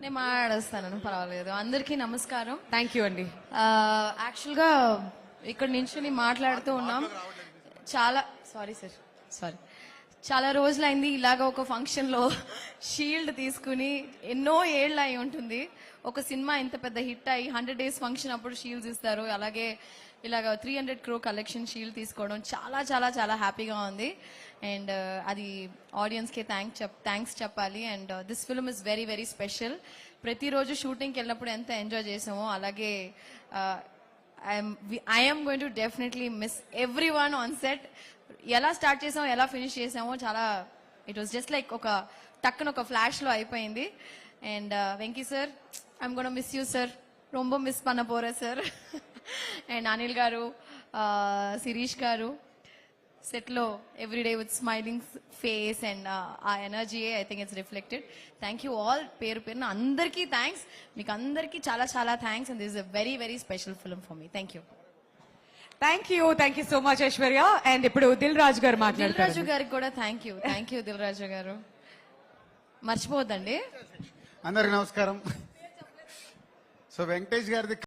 నేను మాట్లాడేస్తాను, పర్వాలేదు. అందరికీ నమస్కారం. థ్యాంక్ యూ అండి. యాక్చువల్గా ఇక్కడ నుంచి మాట్లాడుతూ ఉన్నాం. సారీ చాలా రోజులైంది ఇలాగ ఒక ఫంక్షన్ లో షీల్డ్ తీసుకుని. ఎన్నో ఏళ్ళు అయి ఉంటుంది. ఒక సినిమా ఇంత పెద్ద హిట్ అయ్యి 100 days ఫంక్షన్ అప్పుడు షీల్డ్స్ ఇస్తారు. అలాగే ఇలాగ 300 crore కలెక్షన్ షీల్డ్ తీసుకోవడం చాలా చాలా చాలా హ్యాపీగా ఉంది. అండ్ అది ఆడియన్స్ కి థ్యాంక్స్ చెప్పాలి. And this film is very very special. ప్రతిరోజు షూటింగ్కి వెళ్ళినప్పుడు ఎంత ఎంజాయ్ చేసామో అలాగే I'm going to definitely miss every one on set. ఎలా స్టార్ట్ చేసామో ఎలా ఫినిష్ చేసామో చాలా ఇట్ వాస్ జస్ట్ లైక్ ఒక టక్కున ఒక ఫ్లాష్ లో అయిపోయింది. And Venky sir, I'm gonna miss you sir, రొంబ మిస్ పన్న పోరా సార్. అండ్ అనిల్ గారు, శిరీష్ గారు సెట్ లో everyday with smiling face and ఆ energy I think it's reflected. Thank you all, పేరు పేరున అందరికీ థ్యాంక్స్. మీకు అందరికీ చాలా చాలా thanks. And this is a very very special film for me. Thank you so much Aishwarya. And ఇప్పుడు దిల్ రాజు గారు దిల్ మాట్లాడతారు. రాజు గారికి కూడా థ్యాంక్ యూ దిల్ రాజు గారు. మర్చిపోద్దండి. అందరికి నమస్కారం. సో వెంకటేష్ గారిది